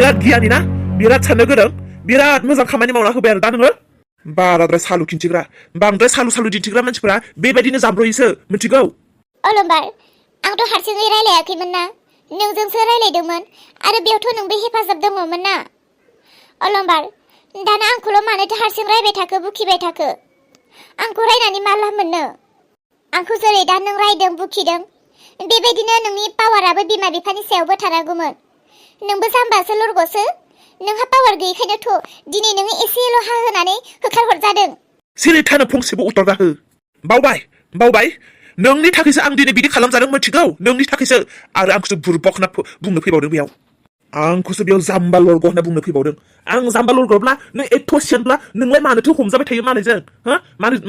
बिराद गियानि ना बिराद साननो गोरों बिराद मोजां खामानि मावना होबाय आरो दा नोङो बाराद्राय सालु खिन्थिग्रा बांद्राय सालु दिन्थिग्रा मानसिफोरा बेबायदिनो जाब्रयोसो मिथिगौ अलम्बार आंथ' हारसिङै रायलायाखैमोन ना नोंजोंसो रायलायदोंमोन आरो बेयावथ' नोंबो हेफाजाब दङमोन ना अलम्बार दाना आंखौल' मानोथो हारसिं रायबाय थाखो बुखिबाय थाखो आंखौ रायनानै मा लाब मोननो आंखौ जेरै दा नों रायदों बुखिदों बेबायदिनो नोंनि पावाराबो बिमा बिफानि सायावबो थानांगौमोन नोंबो जाम्बासो लरग'सो नोंहा पावार गैयैखायनोथ' दिनै नोङो एसेल' हा होनानै होखारहरजादों सिरि थानो फंसेबो उत्तर दा हो बावबाय नोंनि थाखायसो आं दिनै बिदि खालामजादों मिथिगौ नोंनि थाखायसो आरो आंखौसो बुरबक होनना बुंनो फैबावदों बेयाव आंखौसो बेयाव जाम्बा लरग' होनना बुंनो फैबावदों आं जाम्बा लरग'ब्ला नों एथ' सियानब्ला नोंलाय मानोथो हमजाबाय थायो मालायजों हो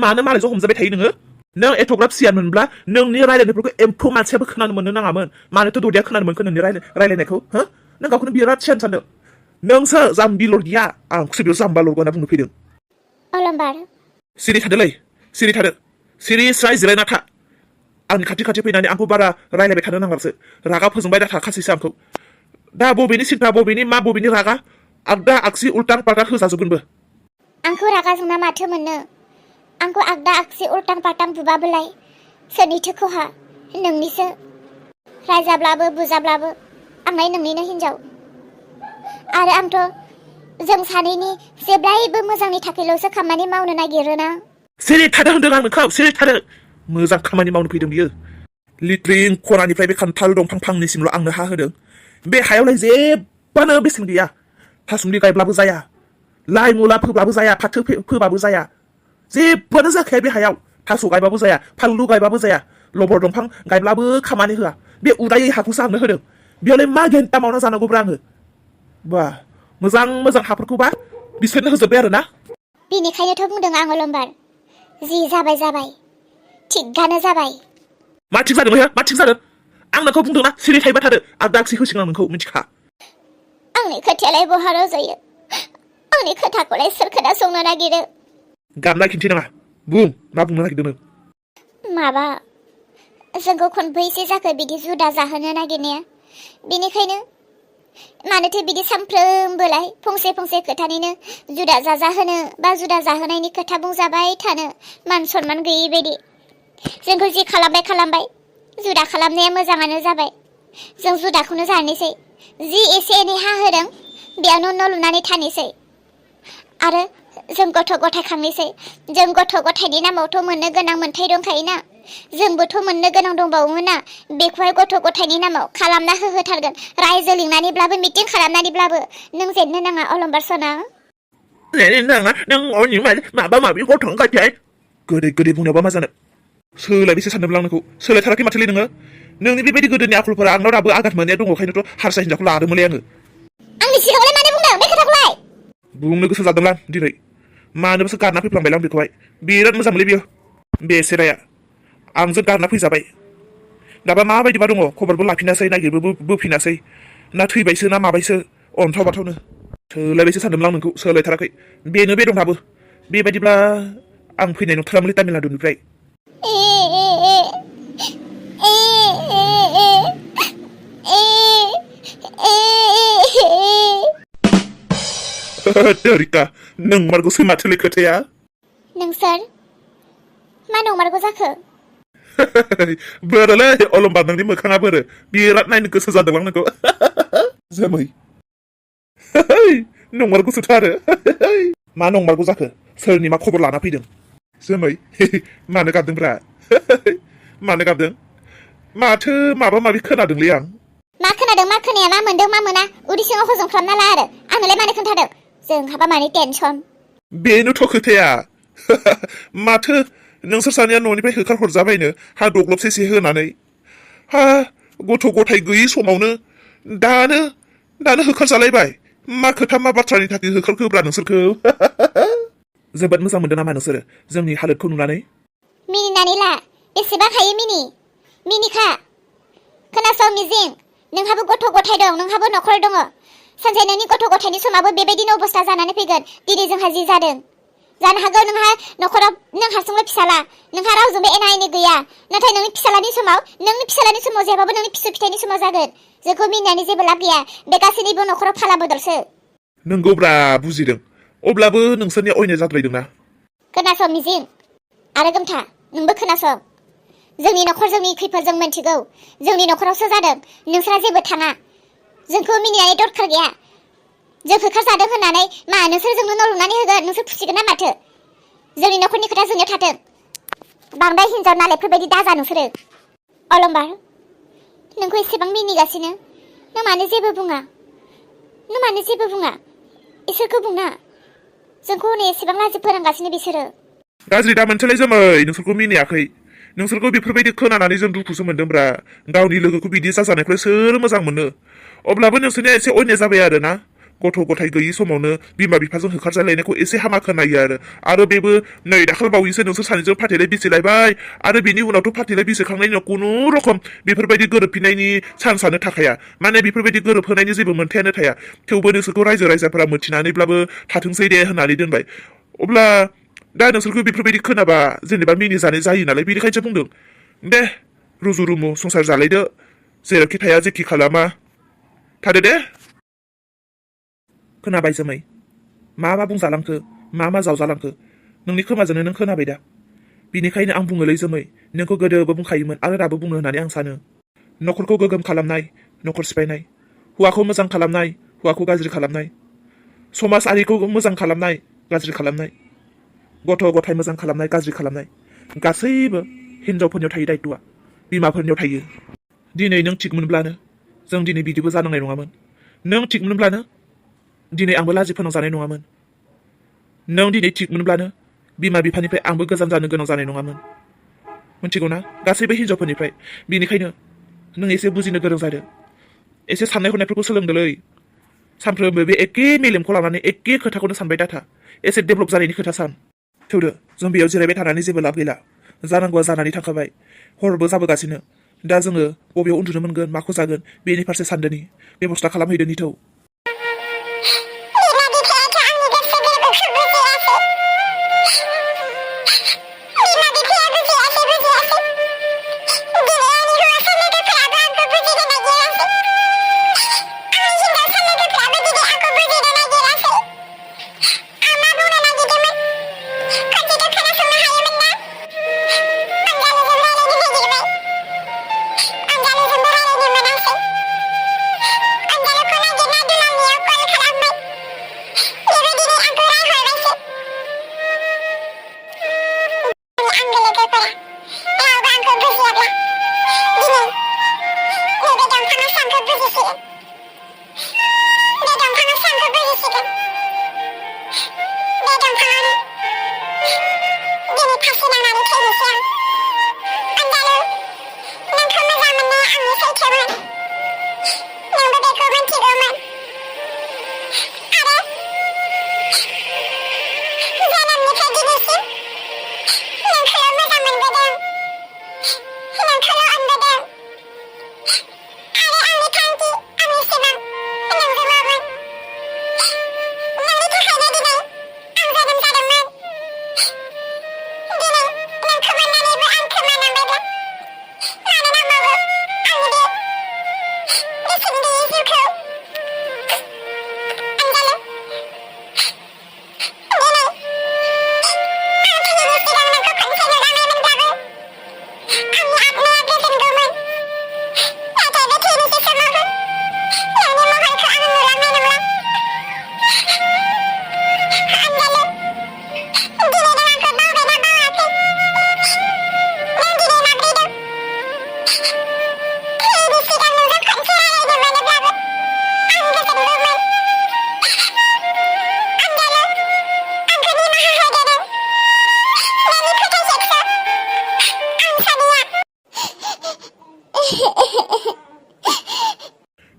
मानो मालायजों हमजाबाय थायो नों एथ'ग्राब सियान मोनब्ला नोंनि रायलायनायफोरखौ एम्फौ मानसियाबो खोनानो मोननो नाङामोन मानोथो ददिया खोनानो मोनखो नोंनि रायलायनायखौ हो नों गावखौनो बिराद सियान सानदों नोंसो जाम्बि लरगिया आंखौसो बेयाव जाम्बा लरग' होनना बुंनो फैदों अलम्बार सिरि थादो सिरि स्राय जिरायना था आंनि खाथि फैनानै आंखौ बारा रायलायबाय थानो नांलासो रागा फोजोंबाय दा थाखासैसो आंखौ दा बबेनि सिन्था बबेनि रागा आगदा आगसि उल्टां पाल्टां होजाजोबगोनबो आंखौ रागा जोंना माथो मोननो आंखौ आगदा आगसि उल्टां पाल्टां बुबाबोलाय सोरनिथो खहा नोंनिसो रायजाब्लाबो बुजाब्लाबो आंलाय नोंनिनो हिनजाव आरो आंथ' जों सानैनि जेब्लायबो मोजांनि थाखायल'सो खामानि मावनो नागिरोना सिरि थादो होनदों आं नोंखौ सिरि थादो मोजां खामानि मावनो फैदों बियो लिट्रिं खनानिफ्राय बे खान्थाल दंफां फांनैसिमल' आंनो हा होदों बे हायावलाय जेबोआनो बेसेन गैया थासुमलि गायब्लाबो जाया लाइ मुला फोब्लाबो जाया फाथो फोबाबो जाया जेबोआनो जाखाया बे हायाव थास' गायबाबो जाया फानलु गायबाबो जाया लबर दंफां गायब्लाबो खामानि होआ बे उदायै हाखौसो आंनो होदों बेयावलाय मा गेन्टा मावना जानांगौब्रा आङो बा मोजां हाफोरखौबा बिसोरनो होजोब्बाय आरो ना बेनिखायनोथ' बुंदों आं अलम्बार जि जाबाय थिगानो जाबाय मा थिग जादों आं नोंखौ बुंदोंना सिरि थायोबा थादो आगदा आगसि होसिगोन आं नोंखौ मिथिखा आंनि खोथायालाय बहा रज'यो आंनि खोथाखौलाय सोर खोनासंनो नागिरो गाबना खिन्थिनाङा बुं मा बुंनो नागिरदों नों माबा जोंखौ खनबैसे जाखो बिदि जुदा जाहोनो नागिरनाया बेनिखायनो मानोथो बिदि सानफ्रोमबोलाय फंसे खोथानिनो जुदा जाहोनो बा जुदा जाहोनायनि खोथा बुंजाबाय थानो मान सनमान गैयै बायदि जोंखौ जि खालामबाय जुदा खालामनाया मोजाङानो जाबाय जों जुदाखौनो जानोसै जि एसे एनै हा होदों बेयावनो न' लुनानै थानोसै आरो जों गथ' गथाय खांनोसै जों गथ' गथायनि नामावथ' मोननो गोनां मोन्थाय दंखायोना जोंबोथ' मोननो गोनां दंबावोमोन ना बेखौहाय गथ' गथायनि नामाव खालामना होथारगोन रायजो लिंनानैब्लाबो मिटिं खालामनानैब्लाबो नों जेननो नाङा अलम्बार सना नों अनि माबा माबि गथ' गथाय गोदै बुंनायावबा मा जानो सोलायबेसे सानदोंब्ला आंखौ सोलायथाराखै माथोलै नोङो नोंनि बेबायदि गोदोनि आखलफोरा आंनाव दाबो आघात मोननाया दङ ओंखायनोथ' हारसा हिनजावखौ लादोंमोनलै आङो आंनि सिगाङावलाय मानो बुंदों बे खोथाखौलाय बुंनो गोसो जादोंलां दिनै मानोबासो गारना फैफ्लांबायलां बेखौहाय बिराद मोजां मोनलै बियो बे सेराया आंजों गारना फैजाबाय दाबा माबायदिबा दङ खबरबो लाफिनासै नागिरबो बोफिनासै ना थैबायसो ना माबायसो अन्थाव बाथावनो सोलायबायसो सानदोंमोन आं नोंखौ सोलायथाराखै बेनो बे दं दाबो बेबायदिब्ला आं फैनाय नंथारामोनलै तामिलनाडुनिफ्राय रिका नंमारगौसो माथोलै खोथाया नोंसोर मा नंमारगौ जाखो बोरोलै अलम्बार नोंनि मोखाङा बोरो बिराद नायनो गोसो जादोंलां नोंखौ जोमै नंमारगौसोथ' आरो मा नंमारगौ जाखो सोरनि मा खबर लाना फैदों जोमै मानो गाबदोंब्रा मानो गाबदों माथो माबा माबि खोनादोंलै आं मा खोनादों मा खोनाया मा मोनदों मा मोना उदै सिङाव हजम खालामना ला आरो आंनोलाय मानो खोन्थादों जोंहाबा मानि टेनसन बेनोथ' खोथाया माथो नोंसोर सानैया न'निफ्राय होखारहरजाबायनो हा दग्लबसेसे होनानै हा गथ' गथाय गैयि समावनो दानो होखारजालायबाय मा खोथा मा बाथ्रानि थाखाय होखारखोब्रा नोंसोरखौ जोबोद मोजां मोनदों नामा नोंसोरो जोंनि हालोदखौ नुनानै मिनिनानै ला बेसेबां हायो मिनिखा खोनासं मिजिं नोंहाबो गथ' गथाय दं नोंहाबो न'खर दङ सानसे नोंनि गथ' गथायनि समाबो बेबायदिनो अबस्था जानानै फैगोन दिनै जोंहा जि जादों जानो हागौ नोंहा न'खराव नों हारसिंल' फिसाला नोंहा रावजोंबो एना एनि गैया नाथाय नोंनि फिसालानि समाव जेबाबो नोंनि फिसौ फिथाइनि समाव जागोन जोंखौ मिनिनानै जेबो लाब गैया बे गासैनिबो न'खराव फाला बदलसो नंगौब्रा बुजिदों अब्लाबो नोंसोरनि अयनाय जाद्रायदोंना खोनासं मिजिं आरो गोमथा नोंबो खोनासं जोंनि न'खर जोंनि खैफोद जों मिन्थिगौ जोंनि न'खरावसो जादों नोंसोरा जेबो थाङा जोंखौ मिनिनानै दरखार गैया जों होखारजादों होननानै मा नोंसोर जोंनो न' लुनानै होगोन नोंसोर खुसिगोन ना माथो जोंनि न'खरनि खोथा जोंनियाव थाथों बांद्राय हिनजाव नालायफोरबायदि दाजा नोंसोरो अलंबार नोंखौ एसेबां मिनिगासिनो नों मानो जेबो बुङा इसोरखौ बुंना जोंखौ हनै एसेबां लाजि फोरोंगासिनो बिसोरो गाज्रि दा मोनसेलाय जोमै नोंसोरखौ मिनियाखै नोंसोरखौ बेफोरबायदि खोनानानै जों दुखुसो मोनदोंब्रा गावनि लोगोखौ बिदि जाजानायखौ सोर मोजां मोनो अब्लाबो नोंसोरनिया एसे अयनाय जाबाय आरो ना गथ' गथाय गैयि समावनो बिमा बिफाजों होखारजालायनायखौ एसे हामा खोनायो आरो बेबो नै दाखाल बावैसो नोंसोर सानैजों फाथैलाय बिसिलायबाय आरो बेनि उनावथ' फाथैलाय बिसिखांनायनि उनाव खुनु रखम बेफोरबायदि गोरोबफिननायनि चान्सआनो थाखाया माने बेफोरबायदि गोरोबहोनायनि जेबो मोन्थायानो थाया थेवबो नोंसोरखौ रायजो राजाफोरा मिथिनानैब्लाबो थाथोंसै दे होननानै दोनबाय अब्ला दा नोंसोरखौ बेफोरबायदि खोनाबा जेनेबा मिनिजानाय जायो नालाय बेनिखायसो बुंदों दे रुजु रुमु संसार जालायदो जेरावखि थाया जेखि खालामा थादो दे खोनाबाय जोमै मा बुंजालांखो मा जावजालांखो नोंनि खोमाजोंनो नों खोनाबाय दा बिनिखायनो आं बुङोलै जोमै नोंखौ गोदोबो बुंखायोमोन आरो दाबो बुङो होननानै आं सानो न'खरखौ गोगोम खालामनाय न'खर सिफायनाय हौवाखौ मोजां खालामनाय हौवाखौ गाज्रि खालामनाय समाज आरिखौ मोजां खालामनाय गाज्रि खालामनाय गथ' गथाय मोजां खालामनाय गाज्रि खालामनाय गासैबो हिनजावफोरनियाव थायो दायथ'आ बिमाफोरनियाव थायो दिनै नों थिग मोनब्लानो जों दिनै बिदिबो जानांनाय नङामोन नों थिग मोनब्लानो दिनै आंबो लाजि फोनांजानाय नङामोन नों दिनै थिग मोनब्लानो बिमा बिफानिफ्राय आंबो गोजान जानो गोनां जानाय नङामोन मिथिगौ ना गासैबो हिनजावफोरनिफ्राय बिनिखायनो नों एसे बुजिनो गोरों जादो एसे साननाय हनायफोरखौ सोलोंदोलै सानफ्रोमबो बे एखे मेलेमखौ लानानै एखे खोथाखौनो सानबाय दाथा एसे डेभेलप जानायनि खोथा सान थौदो जों बेयाव जिरायबाय थानानै जेबो लाब गैला जानांगौआ जानानै थांखाबाय हरबो जाबोगासिनो दा जोङो बबेयाव उन्दुनो मोनगोन माखौ जागोन बेनि फारसे सानदोनि बेबस्था खालामहैदोनि थौ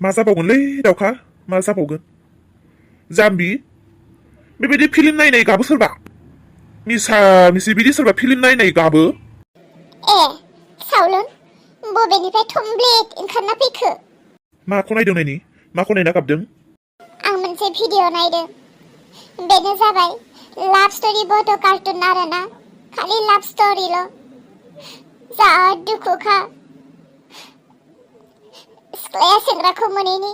मा जाबावगोनलै दाउखा मा जाबावगोन जाम्बि बेबायदि फिल्म नायनाय गाबो सोरबा मिसा मिसि बिदि सोरबा फिल्म नायनाय गाबो ए सावलन बबेनिफ्राय थमब्लेट ओंखारना फैखो माखौ नायदों नायनि माखौ नायना गाबदों आं मोनसे भिडिअ नायदों बेनो जाबाय लाभ स्टोरी बोdo कार्टुन आरोना खालि लाभ स्टोरील' जा दुखुखा सिख्लाया सेंग्राखौ मोनैनि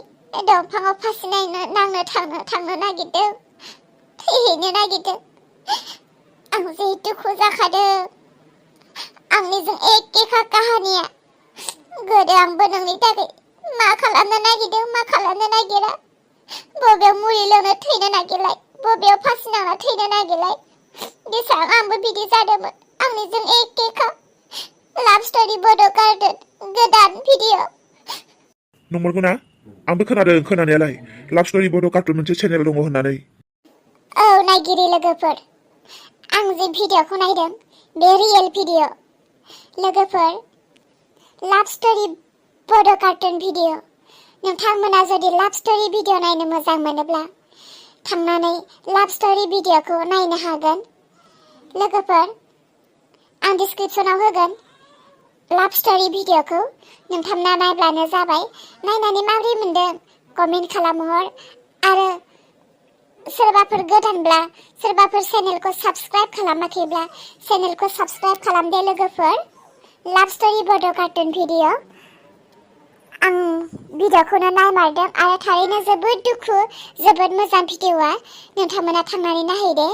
दंफाङाव फासि नांनो थांनो नागिरदों, थैहैनो नागिरदों। आं जि दुखु जाखादों। आंनिजों एखेखा काहानिया। गोदो आंबो नोंनि थाखाय मा खालामनो नागिरदों मा खालामनो नागिरा, बबेयाव मुलि लोंनो थैनो नागिरलाय, बबेयाव फासि नांना थैनो नागिरलाय, बेसेबां आंबो बिदि जादोंमोन। आंनिजों एखेखा। लाभ स्ट'रि बड' कार्टुन गोदान भिडिअ'। नंमारगौ ना? आंबो खोनादों खोनानायालाय लाभ स्ट'रि बड' कार्टुन मोनसे चेनेल दङ होननानै। औ नायगिरि लोगोफोर, आं जे भिडिअ'खौ नायदों बे रियेल भिडिअ'। लोगोफोर, लाभ स्ट'रि बड' कार्टुन भिडिअ'। नोंथांमोना जुदि लाभ स्ट'रि भिडिअ' नायनो मोजां मोनोब्ला थांनानै लाभ स्ट'रि भिडिअ'खौ नायनो हागोन। लोगोफोर, आं डिसक्रिपसनाव होगोन लाभ स्ट'रि भिडिअ'खौ। नोंथांमोना नायब्लानो जाबाय। नायनानै माबोरै मोनदों कमेन्ट खालामहर। आरो सोरबाफोर गोदानब्ला, सोरबाफोर चेनेलखौ साबस्क्राइब खालामाखैब्ला चेनेलखौ साबस्क्राइब खालामदे लोगोफोर। लाभ स्ट'रि बड' कार्टुन भिडिअ'। आं भिडिअ'खौनो नायमारदों आरो थारैनो जोबोद दुखु, जोबोद मोजां भिडिअ'आ। नोंथांमोना थांनानै नायहैदे।